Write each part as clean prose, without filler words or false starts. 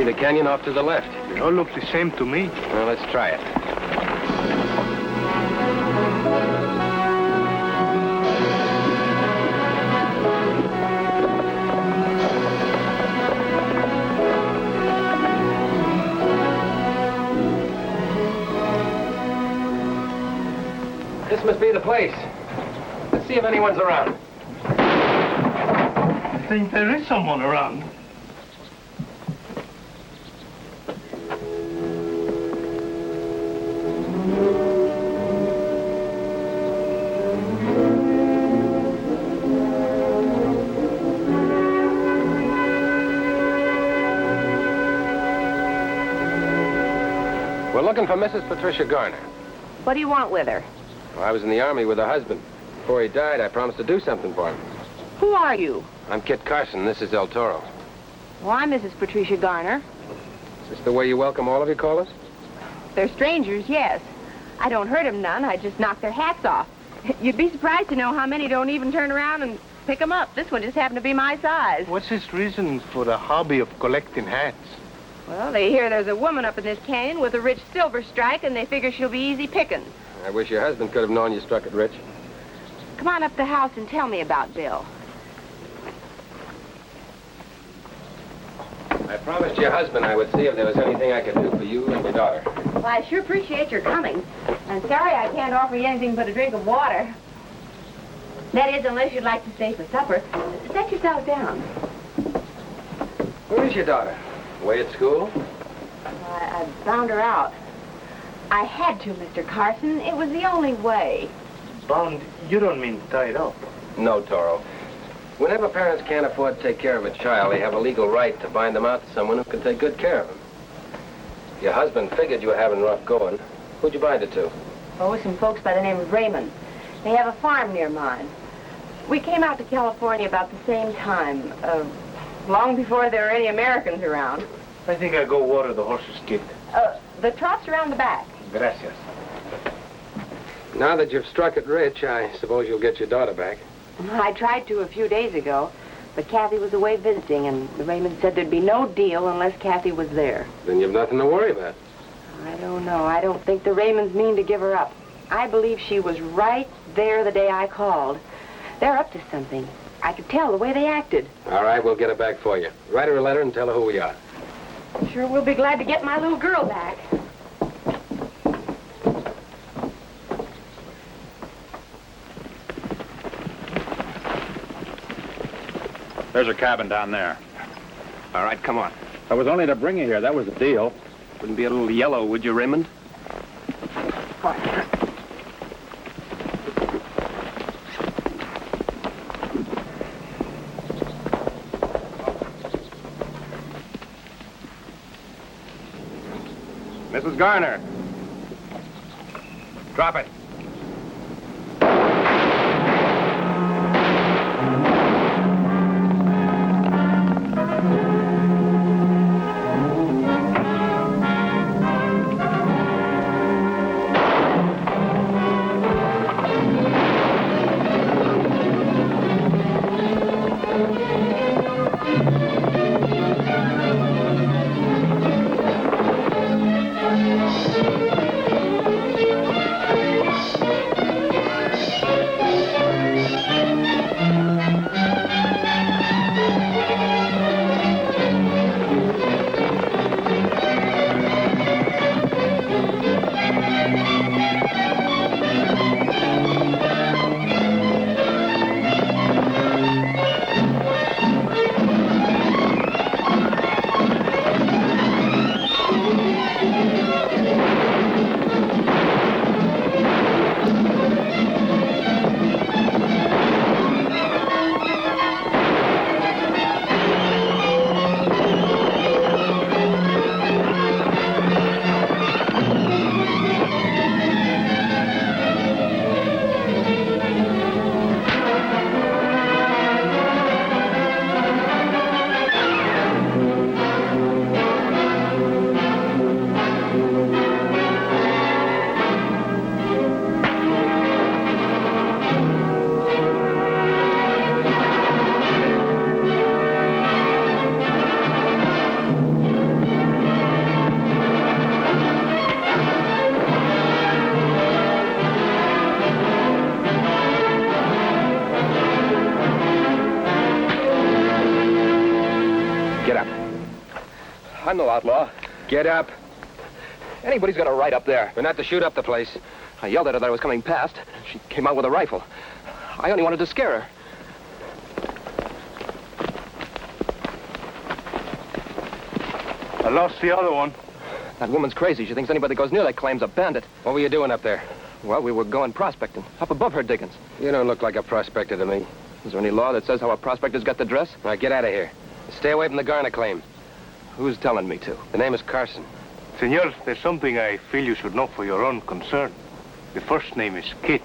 the canyon off to the left. They all look the same to me. Well, let's try it. This must be the place. Let's see if anyone's around. I think there is someone around. We're looking for Mrs. Patricia Garner. What do you want with her? Well, I was in the Army with her husband. Before he died, I promised to do something for him. Who are you? I'm Kit Carson. This is El Toro. Well, I'm Mrs. Patricia Garner. Is this the way you welcome all of your callers? They're strangers, yes. I don't hurt them none. I just knock their hats off. You'd be surprised to know how many don't even turn around and pick them up. This one just happened to be my size. What's his reason for the hobby of collecting hats? Well, they hear there's a woman up in this canyon with a rich silver strike, and they figure she'll be easy picking. I wish your husband could have known you struck it rich. Come on up the house and tell me about Bill. I promised your husband I would see if there was anything I could do for you and your daughter. Well, I sure appreciate your coming. I'm sorry I can't offer you anything but a drink of water. That is, unless you'd like to stay for supper. Set yourself down. Where is your daughter? Away at school? I found her out. I had to, Mr. Carson. It was the only way. Bound, you don't mean tied up. No, Toro. Whenever parents can't afford to take care of a child, they have a legal right to bind them out to someone who can take good care of them. Your husband figured you were having rough going. Who'd you bind it to? Oh, some folks by the name of Raymond. They have a farm near mine. We came out to California about the same time, long before there were any Americans around. I think I'll go water the horses, Kit. The troug's around the back. Gracias. Now that you've struck it rich, I suppose you'll get your daughter back. I tried to a few days ago, but Kathy was away visiting, and Raymond said there'd be no deal unless Kathy was there. Then you've nothing to worry about. I don't know. I don't think the Raymonds mean to give her up. I believe she was right there the day I called. They're up to something. I could tell the way they acted. All right, we'll get her back for you. Write her a letter and tell her who we are. Sure will be glad to get my little girl back. There's a cabin down there. All right, come on. I was only to bring you here. That was the deal. Wouldn't be a little yellow, would you, Raymond? Mrs. Garner. Drop it. I'm no outlaw. Get up. Anybody's got a right up there. We're not to shoot up the place. I yelled at her that I was coming past. She came out with a rifle. I only wanted to scare her. I lost the other one. That woman's crazy. She thinks anybody that goes near that claim's a bandit. What were you doing up there? Well, we were going prospecting, up above her diggings. You don't look like a prospector to me. Is there any law that says how a prospector's got to dress? Now, get out of here. Stay away from the Grjngo claim. Who's telling me to? The name is Carson. Senor, there's something I feel you should know for your own concern. The first name is Kit.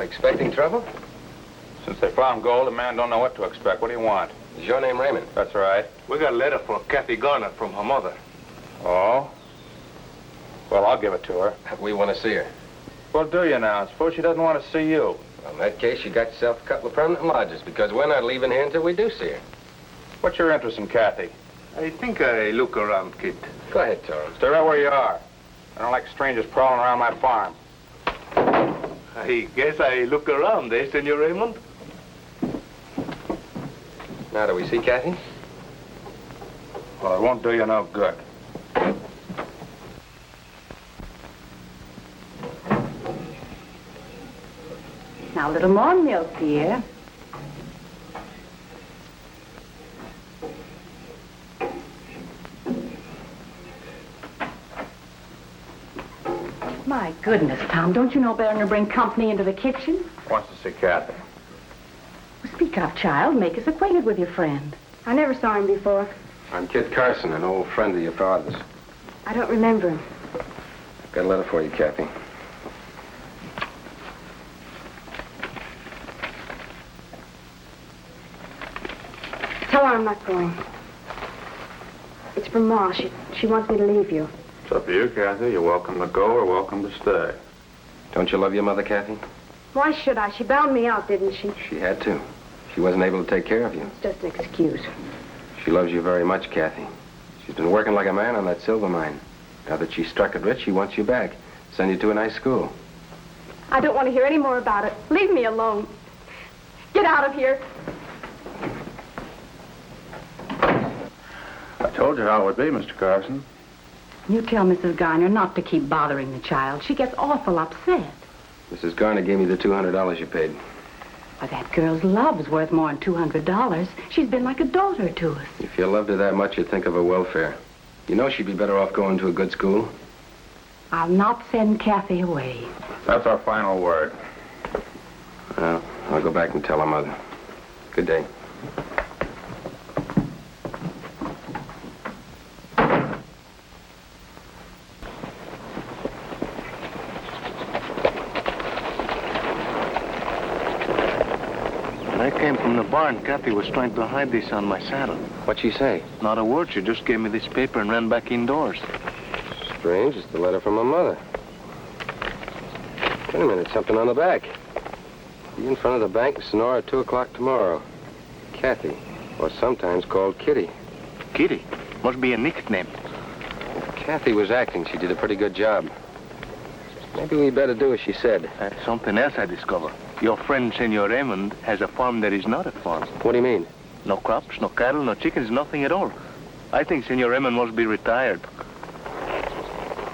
Expecting trouble? Since they found gold, a man don't know what to expect. What do you want? Is your name Raymond? That's right. We got a letter for Kathy Garner from her mother. Oh? Well, I'll give it to her. We want to see her. Well, do you now? Suppose she doesn't want to see you. Well, in that case, you got yourself a couple of permanent lodges, because we're not leaving here until we do see her. What's your interest in Kathy? I think I look around, Kit. Go ahead, Toro. Stay right where you are. I don't like strangers prowling around my farm. I guess I look around, eh, Senor Raymond? Now, do we see Kathy? Well, it won't do you no good. Now, a little more milk, dear. My goodness, Tom, don't you know better than to bring company into the kitchen? Wants to see Kathy. Well, speak up, child. Make us acquainted with your friend. I never saw him before. I'm Kit Carson, an old friend of your father's. I don't remember him. Got a letter for you, Kathy. Tell her I'm not going. It's from Ma. She wants me to leave you. It's up to you, Kathy. You're welcome to go or welcome to stay. Don't you love your mother, Kathy? Why should I? She bound me out, didn't she? She had to. She wasn't able to take care of you. It's just an excuse. She loves you very much, Kathy. She's been working like a man on that silver mine. Now that she's struck it rich, she wants you back. Send you to a nice school. I don't want to hear any more about it. Leave me alone. Get out of here. I told you how it would be, Mr. Carson. You tell Mrs. Garner not to keep bothering the child. She gets awful upset. Mrs. Garner gave me the $200 you paid. But that girl's love's worth more than $200. She's been like a daughter to us. If you loved her that much, you'd think of her welfare. You know she'd be better off going to a good school. I'll not send Kathy away. That's our final word. Well, I'll go back and tell her mother. Good day. When I came from the barn, Kathy was trying to hide this on my saddle. What'd she say? Not a word. She just gave me this paper and ran back indoors. Strange. It's the letter from her mother. Wait a minute. Something on the back. Be in front of the bank in Sonora at 2 o'clock tomorrow. Kathy, or sometimes called Kitty. Kitty? Must be a nickname. If Kathy was acting, she did a pretty good job. Maybe we better do as she said. Something else I discovered. Your friend, Senor Raymond, has a farm that is not a farm. What do you mean? No crops, no cattle, no chickens, nothing at all. I think Senor Raymond must be retired.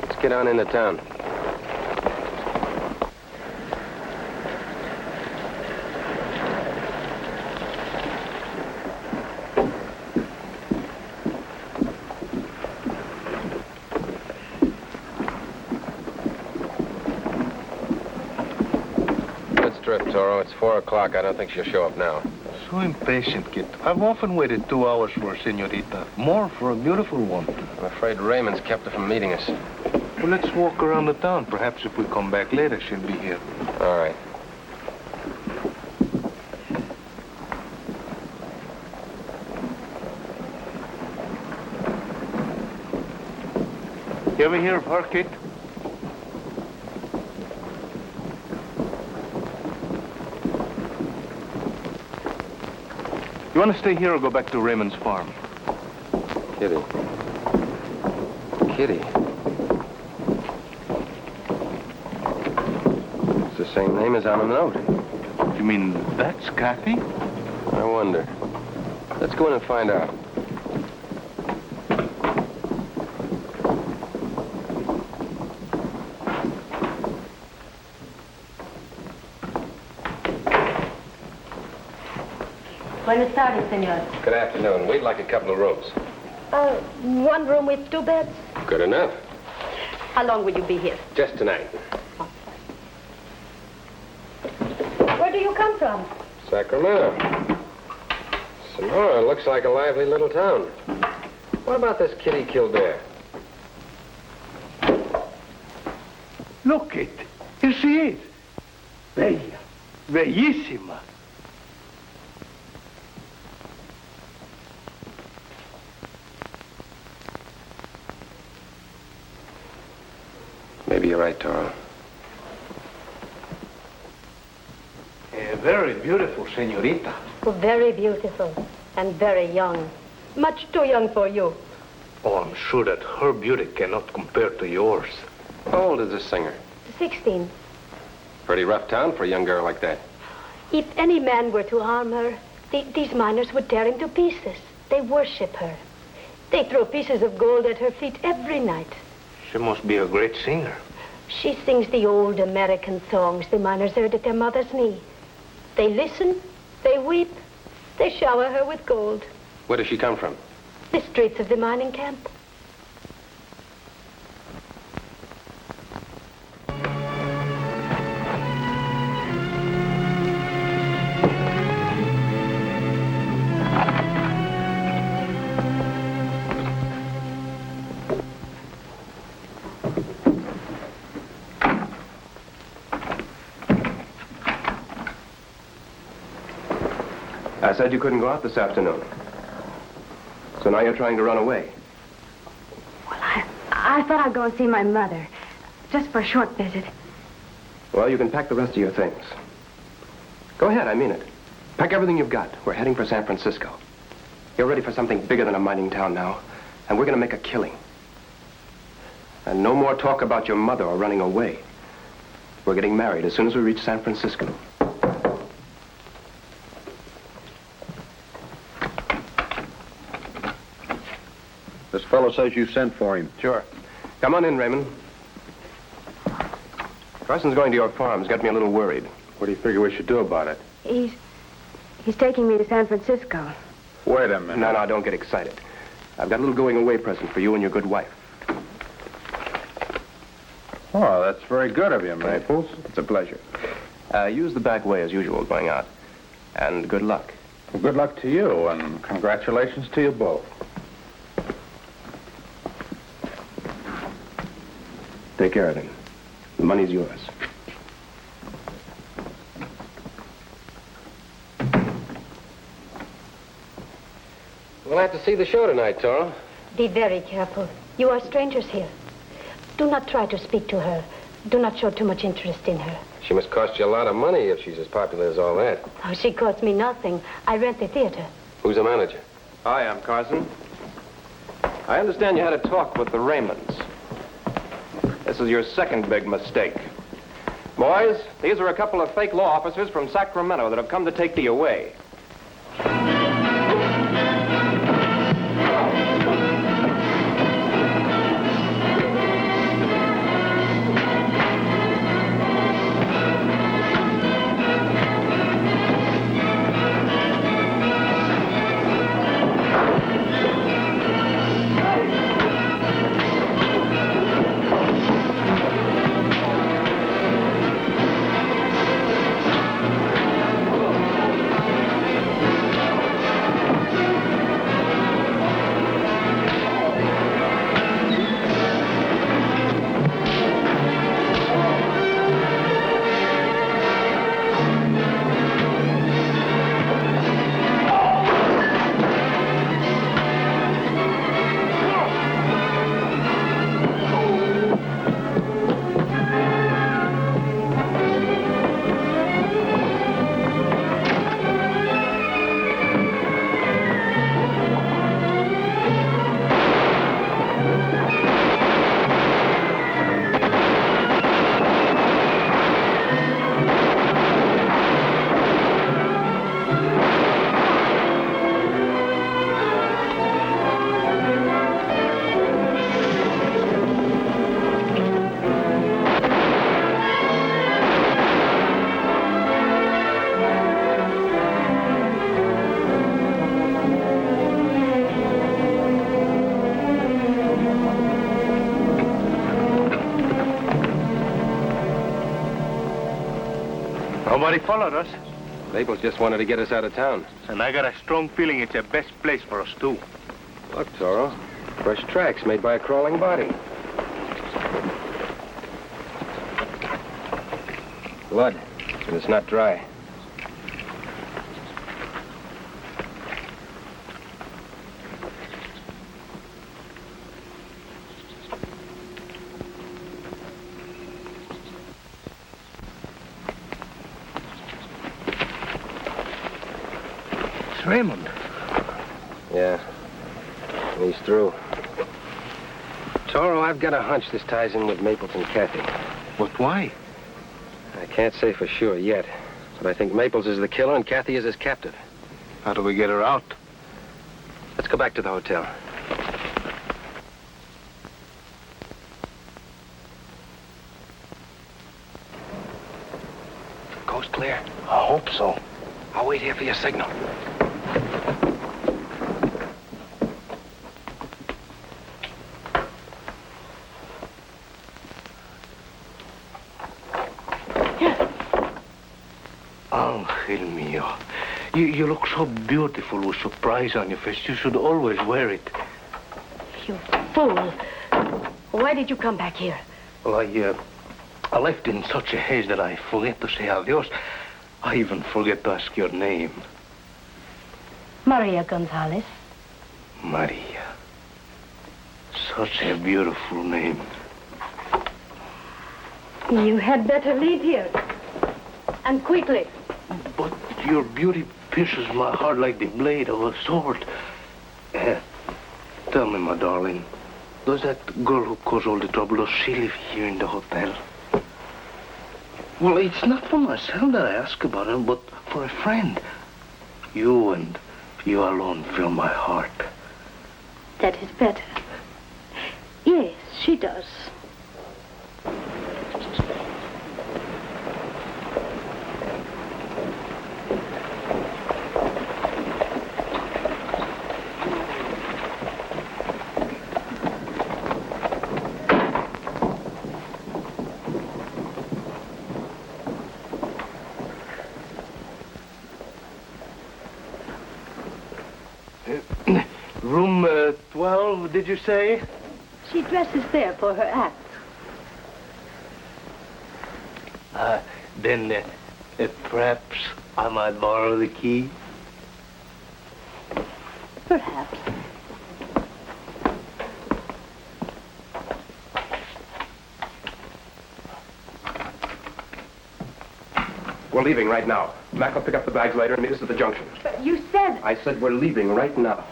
Let's get on into town. Toro, it's 4 o'clock. I don't think she'll show up now. So impatient, Kit. I've often waited 2 hours for a senorita. More for a beautiful one. I'm afraid Raymond's kept her from meeting us. Well, let's walk around the town. Perhaps if we come back later, she'll be here. All right. You ever hear of her, Kit? You want to stay here or go back to Raymond's farm? Kitty. Kitty. It's the same name as on the note. You mean that's Kathy? I wonder. Let's go in and find out. Buenas tardes, senor. Good afternoon. We'd like a couple of rooms. One room with 2 beds. Good enough. How long will you be here? Just tonight. Where do you come from? Sacramento. Sonora looks like a lively little town. What about this Kitty Kildare? Look, Kit. Here she is. Bella. Bellissima. Maybe you're right, Toro. Very beautiful, señorita. Very beautiful and very young. Much too young for you. Oh, I'm sure that her beauty cannot compare to yours. How old is this singer? 16. Pretty rough town for a young girl like that. If any man were to harm her, these miners would tear him to pieces. They worship her. They throw pieces of gold at her feet every night. She must be a great singer. She sings the old American songs the miners heard at their mother's knee. They listen, they weep, they shower her with gold. Where does she come from? The streets of the mining camp. I said you couldn't go out this afternoon. So now you're trying to run away. Well, I thought I'd go and see my mother. Just for a short visit. Well, you can pack the rest of your things. Go ahead, I mean it. Pack everything you've got. We're heading for San Francisco. You're ready for something bigger than a mining town now. And we're going to make a killing. And no more talk about your mother or running away. We're getting married as soon as we reach San Francisco. This fellow says you sent for him. Sure. Come on in, Raymond. Carson's going to your farm. He's got me a little worried. What do you figure we should do about it? He's taking me to San Francisco. Wait a minute. No, don't get excited. I've got a little going-away present for you and your good wife. Oh, that's very good of you, Maples. It's a pleasure. Use the back way as usual going out. And good luck. Well, good luck to you, and congratulations to you both. Take care of him. The money's yours. We'll have to see the show tonight, Toro. Be very careful. You are strangers here. Do not try to speak to her. Do not show too much interest in her. She must cost you a lot of money if she's as popular as all that. Oh, she costs me nothing. I rent the theater. Who's the manager? Hi, I'm Carson. I understand you had a talk with the Raymonds. This is your second big mistake. Boys, these are a couple of fake law officers from Sacramento that have come to take you away. Nobody followed us. Maples just wanted to get us out of town. And I got a strong feeling it's the best place for us, too. Look, Toro. Fresh tracks made by a crawling body. Blood, and it's not dry. It's Raymond. Yeah. He's through. Toro, I've got a hunch this ties in with Maples and Kathy. But why? I can't say for sure yet, but I think Maples is the killer and Kathy is his captive. How do we get her out? Let's go back to the hotel. Coast clear? I hope so. I'll wait here for your signal. Angel mio. You look so beautiful with surprise on your face. You should always wear it. You fool. Why did you come back here? Well, I left in such a haste that I forget to say adios. I even forget to ask your name. Maria Gonzalez. Maria. Such a beautiful name. You had better leave here. And quickly. But your beauty pierces my heart like the blade of a sword. Tell me, my darling, does that girl who caused all the trouble, does she live here in the hotel? Well, it's not for myself that I ask about her, but for a friend. You and you alone fill my heart. That is better. Yes, she does. Room 12, did you say? She dresses there for her act. Then perhaps I might borrow the key? Perhaps. We're leaving right now. Mac will pick up the bags later and meet us at the junction. But you said... I said we're leaving right now.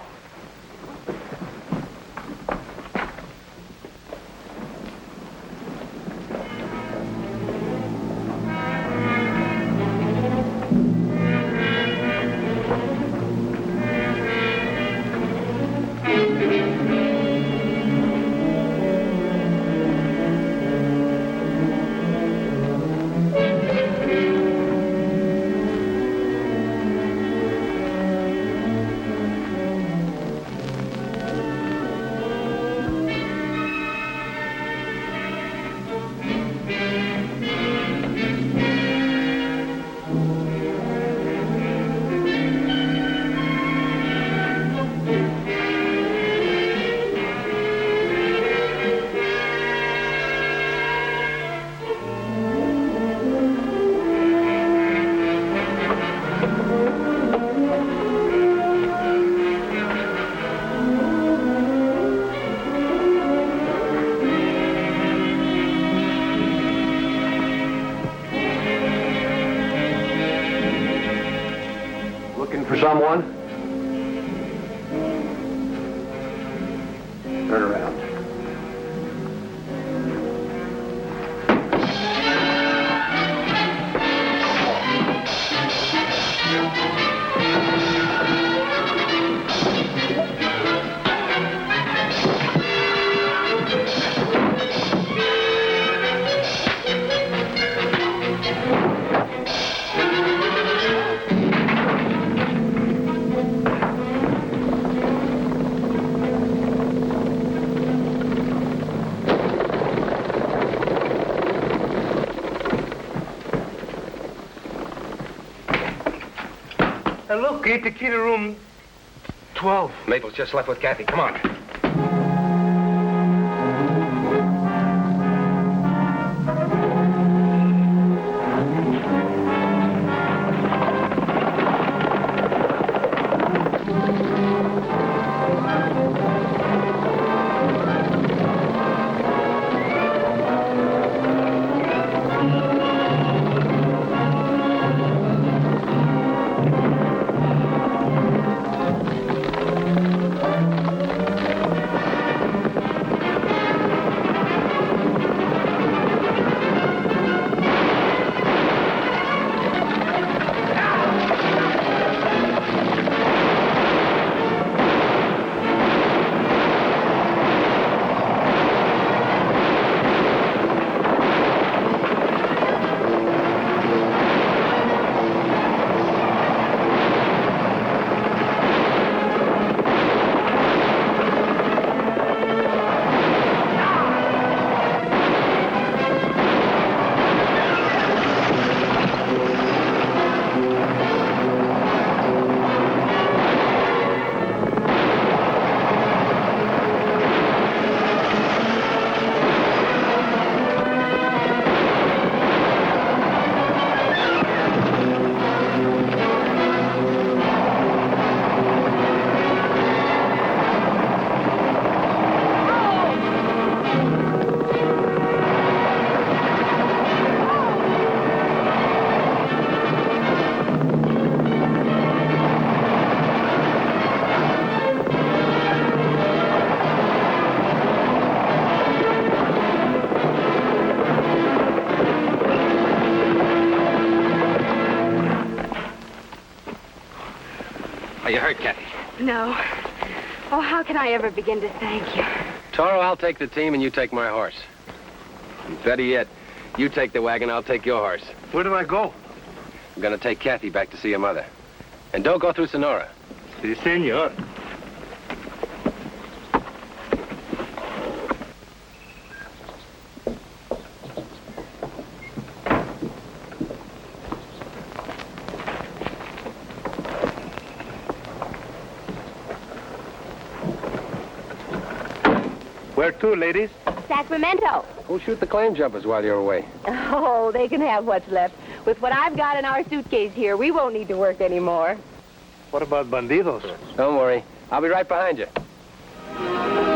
For someone? Turn around. Look, get the key to room 12. Maple's just left with Kathy. Come on. Are you hurt, Kathy? No. Oh, how can I ever begin to thank you? Toro, I'll take the team and you take my horse. And better yet, you take the wagon, I'll take your horse. Where do I go? I'm gonna take Kathy back to see her mother. And don't go through Sonora. Si, senor. Where to, ladies? Sacramento. Who'll shoot the claim jumpers while you're away? Oh, they can have what's left. With what I've got in our suitcase here, we won't need to work anymore. What about bandidos? Don't worry. I'll be right behind you.